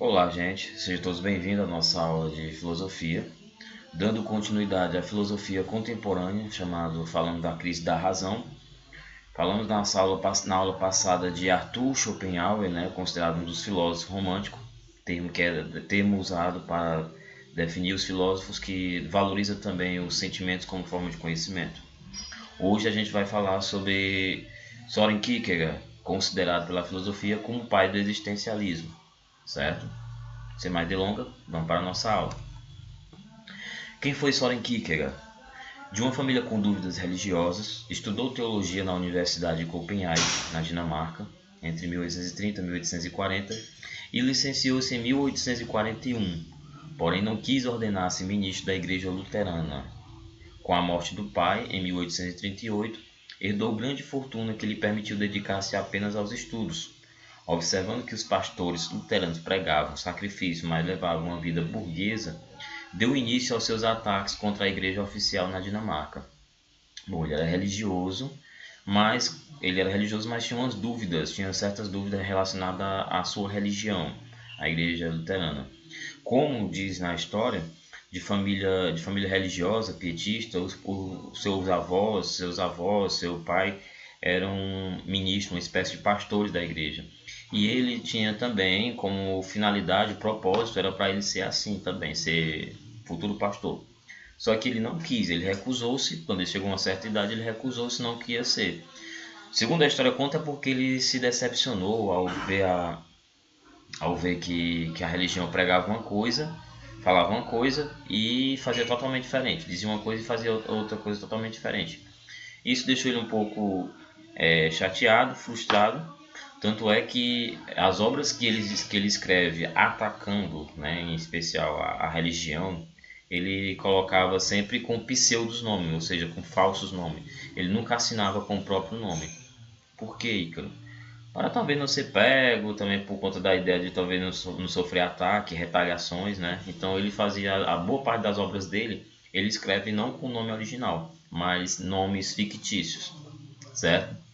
Olá, gente, sejam todos bem-vindos à nossa aula de filosofia, dando continuidade à filosofia contemporânea, chamado Falando da Crise da Razão. Falamos na aula passada de Arthur Schopenhauer, considerado um dos filósofos românticos, termo que é termo usado para definir os filósofos que valoriza também os sentimentos como forma de conhecimento. Hoje a gente vai falar sobre Soren Kierkegaard, considerado pela filosofia como o pai do existencialismo, certo? Sem mais delongas, vamos para a nossa aula. Quem foi Soren Kierkegaard? De uma família com dúvidas religiosas, estudou teologia na Universidade de Copenhague, na Dinamarca, entre 1830 e 1840, e licenciou-se em 1841, porém não quis ordenar-se ministro da Igreja Luterana. Com a morte do pai, em 1838, herdou grande fortuna que lhe permitiu dedicar-se apenas aos estudos. Observando que os pastores luteranos pregavam sacrifício, mas levavam uma vida burguesa, deu início aos seus ataques contra a igreja oficial na Dinamarca. Bom, ele era religioso, mas tinha certas dúvidas relacionadas à sua religião, a igreja luterana. Como diz na história, de família religiosa, pietista, seus avós, seu pai eram ministros, uma espécie de pastores da igreja. E ele tinha também como finalidade, o propósito era para ele ser assim também, ser futuro pastor. Só que ele não quis, ele recusou-se, quando ele chegou a uma certa idade, ele recusou-se, não queria ser. Segundo a história conta, é porque ele se decepcionou ao ver que a religião pregava uma coisa, falava uma coisa e fazia totalmente diferente. Dizia uma coisa e fazia outra coisa totalmente diferente. Isso deixou ele um pouco chateado, frustrado. Tanto é que as obras que ele escreve atacando, em especial a religião, ele colocava sempre com pseudos nomes, ou seja, com falsos nomes. Ele nunca assinava com o próprio nome. Por que, Ícaro? Para talvez não ser pego, também por conta da ideia de talvez não sofrer ataque, retaliações, né? Então ele fazia a boa parte das obras dele, ele escreve não com o nome original, mas nomes fictícios, certo?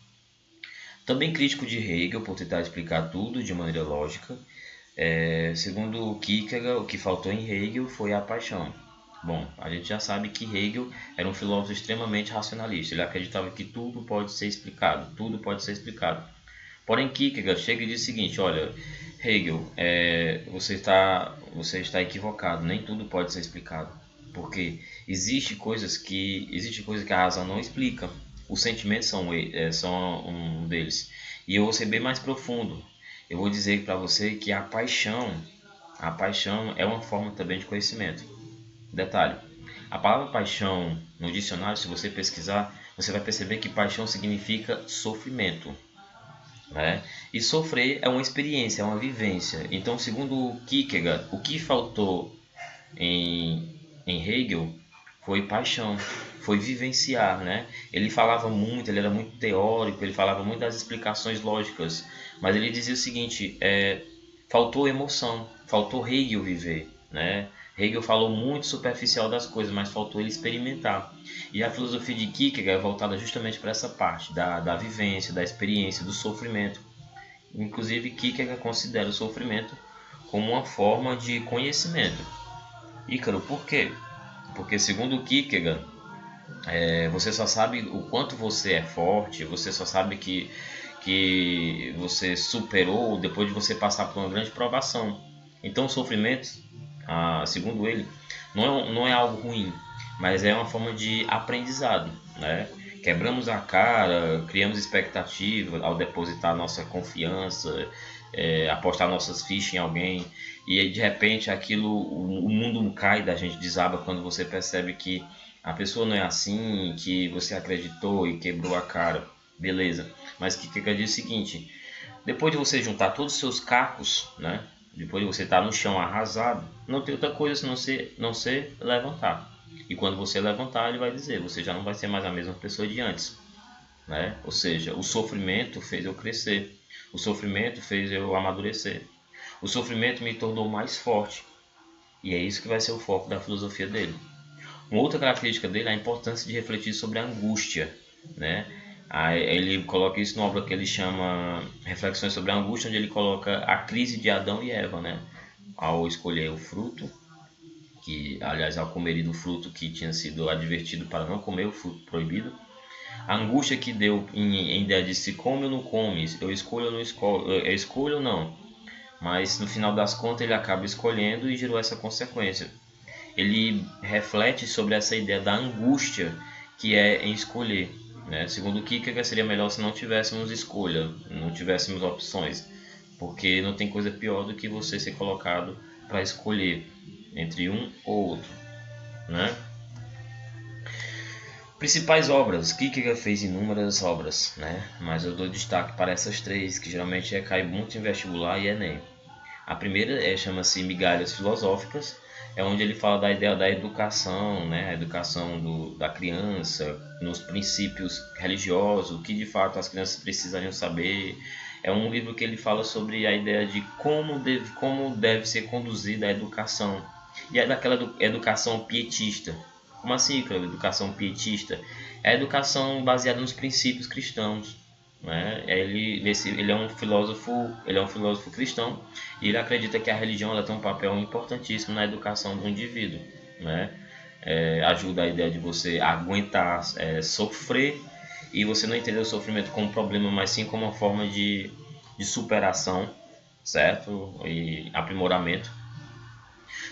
Também crítico de Hegel por tentar explicar tudo de maneira lógica. Segundo Kierkegaard, o que faltou em Hegel foi a paixão. Bom, a gente já sabe que Hegel era um filósofo extremamente racionalista. Ele acreditava que tudo pode ser explicado, tudo pode ser explicado. Porém, Kierkegaard chega e diz o seguinte: olha, Hegel, você está equivocado. Nem tudo pode ser explicado, porque existe coisas que a razão não explica. Os sentimentos são um deles. E eu vou ser bem mais profundo. Eu vou dizer para você que a paixão é uma forma também de conhecimento. Detalhe: a palavra paixão no dicionário, se você pesquisar, você vai perceber que paixão significa sofrimento. E sofrer é uma experiência, é uma vivência. Então, segundo Kierkegaard, o que faltou em Hegel foi paixão, foi vivenciar, Ele falava muito, ele era muito teórico, ele falava muito das explicações lógicas, mas ele dizia o seguinte: faltou emoção, faltou Hegel viver, Hegel falou muito superficial das coisas, mas faltou ele experimentar. E a filosofia de Kierkegaard é voltada justamente para essa parte da vivência, da experiência, do sofrimento. Inclusive, Kierkegaard considera o sofrimento como uma forma de conhecimento. Ícaro, por quê? Porque, segundo Kierkegaard, você só sabe o quanto você é forte, você só sabe que você superou depois de você passar por uma grande provação. Então, o sofrimento, segundo ele, não é algo ruim, mas é uma forma de aprendizado, Quebramos a cara, criamos expectativa ao depositar nossa confiança, apostar nossas fichas em alguém, e de repente o mundo cai da gente, desaba quando você percebe que a pessoa não é assim, que você acreditou e quebrou a cara, beleza. Mas que quer dizer o seguinte: depois de você juntar todos os seus cacos, depois de você estar no chão arrasado, não tem outra coisa senão não ser levantar. E quando você levantar, ele vai dizer: você já não vai ser mais a mesma pessoa de antes, Ou seja, o sofrimento fez eu crescer, o sofrimento fez eu amadurecer, o sofrimento me tornou mais forte. E é isso que vai ser o foco da filosofia dele. Uma outra característica dele é a importância de refletir sobre a angústia, Aí ele coloca isso numa obra que ele chama Reflexões sobre a Angústia, onde ele coloca a crise de Adão e Eva, ao escolher o fruto, que aliás ao comer do fruto que tinha sido advertido para não comer, o fruto proibido. A angústia que deu em ideia de se come ou não come, eu escolho ou não escolho, eu escolho ou não. Mas no final das contas ele acaba escolhendo e gerou essa consequência. Ele reflete sobre essa ideia da angústia que é em escolher. Né? Segundo Kierkegaard, seria melhor se não tivéssemos escolha, não tivéssemos opções, porque não tem coisa pior do que você ser colocado para escolher entre um ou outro. Né? Principais obras, Kierkegaard fez inúmeras obras, né? Mas eu dou destaque para essas três, que geralmente cai muito em vestibular e Enem. A primeira chama-se Migalhas Filosóficas, é onde ele fala da ideia da educação, né? A educação da criança, nos princípios religiosos, o que de fato as crianças precisariam saber. É um livro que ele fala sobre a ideia de como deve ser conduzida a educação. E é daquela educação pietista. Como assim, cara? Educação pietista? É a educação baseada nos princípios cristãos. Né? Ele é um filósofo cristão e ele acredita que a religião ela tem um papel importantíssimo na educação do indivíduo, né? Ajuda a ideia de você aguentar, sofrer e você não entender o sofrimento como um problema, mas sim como uma forma de superação, certo? E aprimoramento.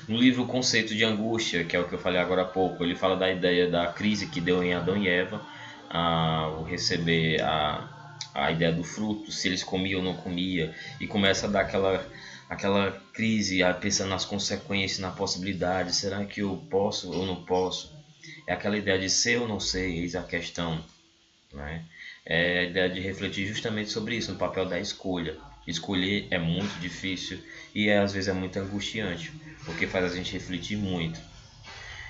No livro O Conceito de Angústia, que é o que eu falei agora há pouco, ele fala da ideia da crise que deu em Adão e Eva ao receber a ideia do fruto, se eles comiam ou não comiam, e começa a dar aquela crise, pensando nas consequências, na possibilidade, será que eu posso ou não posso? É aquela ideia de ser ou não ser, eis a questão. Né? É a ideia de refletir justamente sobre isso, no papel da escolha. Escolher é muito difícil e às vezes é muito angustiante, porque faz a gente refletir muito.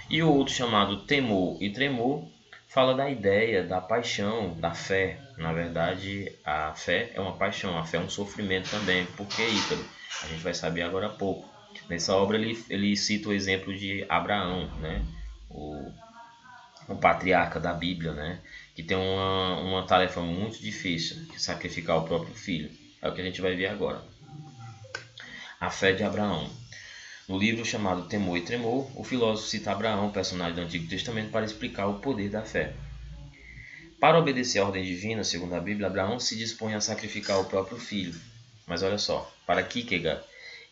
E o outro chamado Temor e Tremor fala da ideia da paixão, da fé. Na verdade, a fé é uma paixão, a fé é um sofrimento também. Por que, Ícaro? A gente vai saber agora há pouco. Nessa obra ele cita o exemplo de Abraão, né? o patriarca da Bíblia, né? Que tem uma tarefa muito difícil, que é sacrificar o próprio filho. É o que a gente vai ver agora. A fé de Abraão. No livro chamado Temor e Tremor, o filósofo cita Abraão, personagem do Antigo Testamento, para explicar o poder da fé. Para obedecer à ordem divina, segundo a Bíblia, Abraão se dispõe a sacrificar o próprio filho. Mas olha só, para Kierkegaard,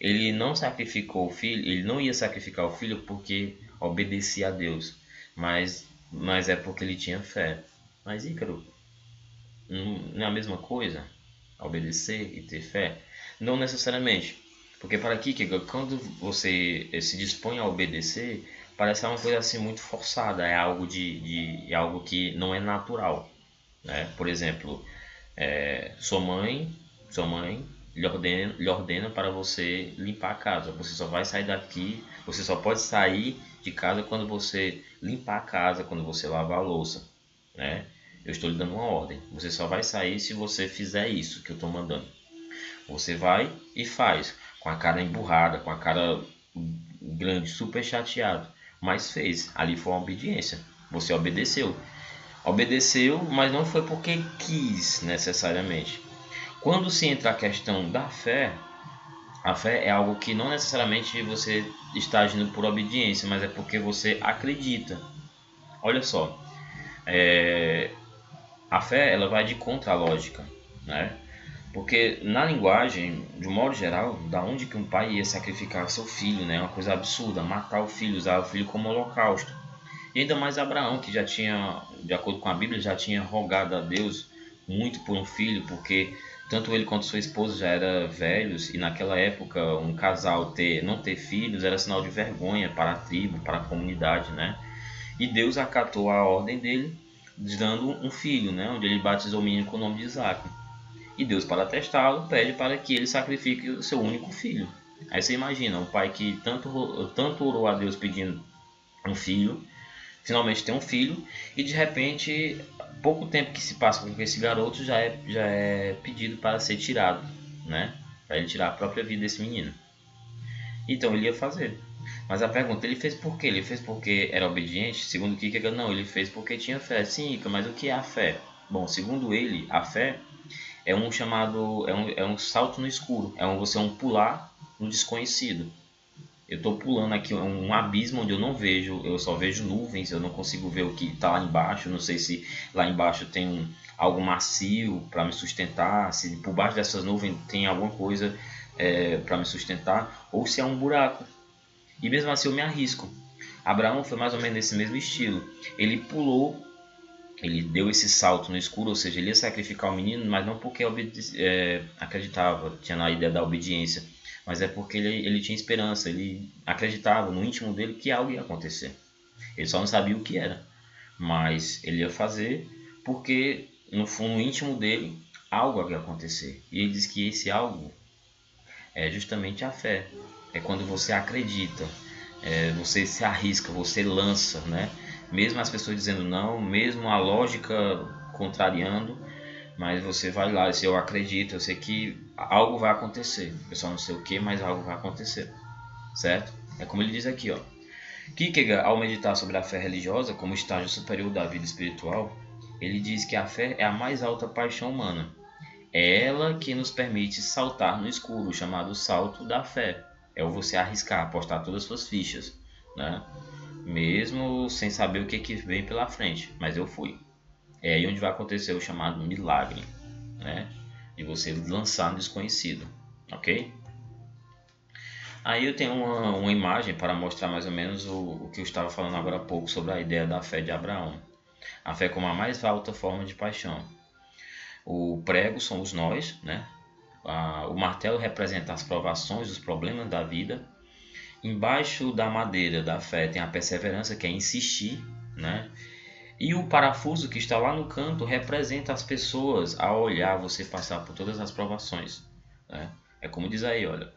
ele não sacrificou o filho, ele não ia sacrificar o filho porque obedecia a Deus, mas é porque ele tinha fé. Mas Ícaro, não é a mesma coisa? Obedecer e ter fé? Não necessariamente. Porque para Kierkegaard, quando você se dispõe a obedecer, parece uma coisa assim muito forçada, é algo é algo que não é natural. Né? Por exemplo, sua mãe lhe ordena para você limpar a casa. Você só vai sair daqui, você só pode sair de casa quando você limpar a casa, quando você lavar a louça. Né? Eu estou lhe dando uma ordem. Você só vai sair se você fizer isso que eu estou mandando. Você vai e faz, com a cara emburrada, com a cara grande, super chateado. Mas fez. Ali foi uma obediência. Você obedeceu. Obedeceu, mas não foi porque quis necessariamente. Quando se entra a questão da fé, a fé é algo que não necessariamente você está agindo por obediência, mas é porque você acredita. Olha só, a fé ela vai de contra a lógica, né? Porque na linguagem, de um modo geral, da onde que um pai ia sacrificar seu filho, né? Uma coisa absurda, matar o filho, usar o filho como holocausto. E ainda mais Abraão, que já tinha, de acordo com a Bíblia, já tinha rogado a Deus muito por um filho, porque tanto ele quanto sua esposa já eram velhos e naquela época um casal não ter filhos era sinal de vergonha para a tribo, para a comunidade, né? E Deus acatou a ordem dele, dando um filho, né? Onde ele batizou o menino com o nome de Isaac. E Deus, para testá-lo, pede para que ele sacrifique o seu único filho. Aí você imagina, um pai que tanto orou a Deus pedindo um filho, finalmente tem um filho, e de repente, pouco tempo que se passa com esse garoto, já é pedido para ser tirado, né? Para ele tirar a própria vida desse menino. Então ele ia fazer. Mas a pergunta, ele fez por quê? Ele fez porque era obediente? Segundo o Kierkegaard, não, ele fez porque tinha fé. Sim, mas o que é a fé? Bom, segundo ele, a fé é um salto no escuro, você pular no desconhecido. Eu estou pulando aqui um abismo onde eu não vejo, eu só vejo nuvens, eu não consigo ver o que está lá embaixo. Não sei se lá embaixo tem algo macio para me sustentar, se por baixo dessas nuvens tem alguma coisa para me sustentar, ou se é um buraco. E mesmo assim eu me arrisco. Abraão foi mais ou menos nesse mesmo estilo. Ele pulou, ele deu esse salto no escuro, ou seja, ele ia sacrificar o menino, mas não porque acreditava, tinha na ideia da obediência, mas é porque ele tinha esperança, ele acreditava no íntimo dele que algo ia acontecer. Ele só não sabia o que era, mas ele ia fazer porque no fundo, no íntimo dele, algo ia acontecer. E ele diz que esse algo é justamente a fé. É quando você acredita, você se arrisca, você lança, né? Mesmo as pessoas dizendo não, mesmo a lógica contrariando, mas você vai lá, se eu acredito, eu sei que algo vai acontecer. Eu só não sei o que, mas algo vai acontecer, certo? É como ele diz aqui, ó. Kierkegaard, ao meditar sobre a fé religiosa como estágio superior da vida espiritual, ele diz que a fé é a mais alta paixão humana. É ela que nos permite saltar no escuro, chamado salto da fé. É o você arriscar, apostar todas as suas fichas, né? Mesmo sem saber o que vem pela frente, mas eu fui. É aí onde vai acontecer o chamado milagre, né? De você lançar no desconhecido, ok? Aí eu tenho uma imagem para mostrar mais ou menos o que eu estava falando agora há pouco sobre a ideia da fé de Abraão. A fé como a mais alta forma de paixão. O prego somos nós, né? O martelo representa as provações, os problemas da vida. Embaixo da madeira da fé tem a perseverança, que é insistir, né? E o parafuso que está lá no canto representa as pessoas a olhar você passar por todas as provações, né? É como diz aí, olha,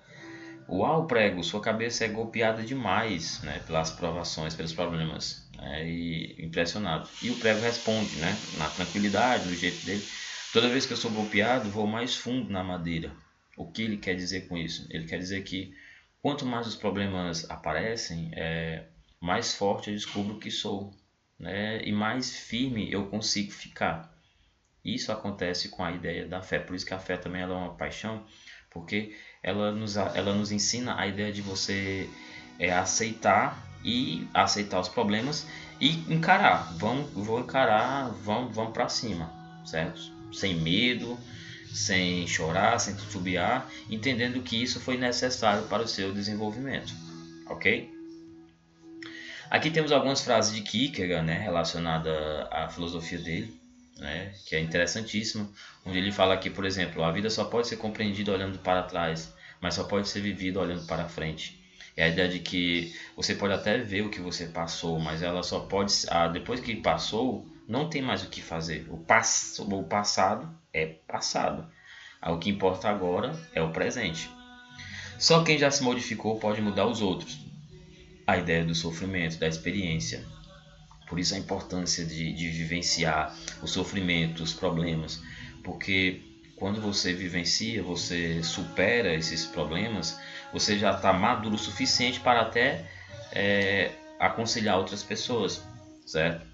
uau, prego, sua cabeça é golpeada demais, né? Pelas provações, pelos problemas, né? E impressionado. E o prego responde, né? Na tranquilidade, no jeito dele. Toda vez que eu sou golpeado, vou mais fundo na madeira. O que ele quer dizer com isso? Ele quer dizer que quanto mais os problemas aparecem, mais forte eu descubro que sou, né? E mais firme eu consigo ficar. Isso acontece com a ideia da fé. Por isso que a fé também ela é uma paixão, porque ela nos ensina a ideia de você aceitar os problemas e encarar. Vou encarar, vamos para cima, certo? Sem medo, sem chorar, sem titubear, entendendo que isso foi necessário para o seu desenvolvimento, ok? Aqui temos algumas frases de Kierkegaard, né, relacionadas à filosofia dele, né, que é interessantíssimo, onde ele fala aqui, por exemplo, a vida só pode ser compreendida olhando para trás, mas só pode ser vivida olhando para frente. É a ideia de que você pode até ver o que você passou, mas ela só pode, depois que passou, não tem mais o que fazer. O passado é passado. O que importa agora é o presente. Só quem já se modificou pode mudar os outros. A ideia do sofrimento, da experiência. Por isso a importância de vivenciar o sofrimento, os problemas. Porque quando você vivencia, você supera esses problemas, você já está maduro o suficiente para até aconselhar outras pessoas, certo?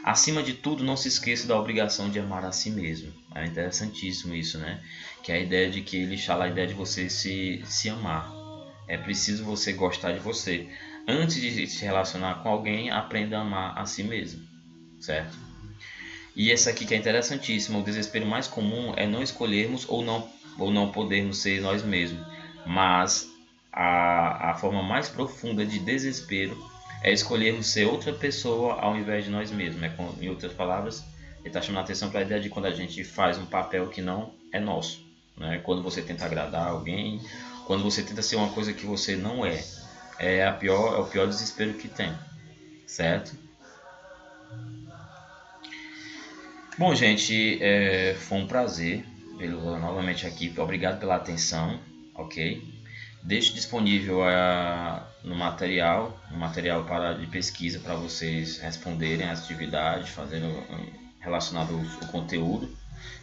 Acima de tudo, não se esqueça da obrigação de amar a si mesmo. É interessantíssimo isso, né? Que é a ideia de que ele fala a ideia de você se amar. É preciso você gostar de você. Antes de se relacionar com alguém, aprenda a amar a si mesmo, certo? E essa aqui que é interessantíssima, o desespero mais comum é não escolhermos ou não podermos ser nós mesmos. Mas a forma mais profunda de desespero é escolhermos ser outra pessoa ao invés de nós mesmos. Em outras palavras, ele está chamando a atenção para a ideia de quando a gente faz um papel que não é nosso, né? Quando você tenta agradar alguém, quando você tenta ser uma coisa que você não é. É o pior desespero que tem, certo? Bom, gente, foi um prazer vê-lo novamente aqui. Obrigado pela atenção, ok? Deixo disponível no material, de pesquisa para vocês responderem as atividades, fazendo relacionado ao conteúdo.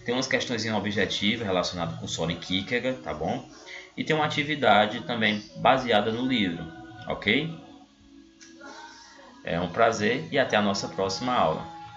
Tem umas questões objetivas relacionadas com Soren Kierkegaard, tá bom? E tem uma atividade também baseada no livro, ok? É um prazer e até a nossa próxima aula.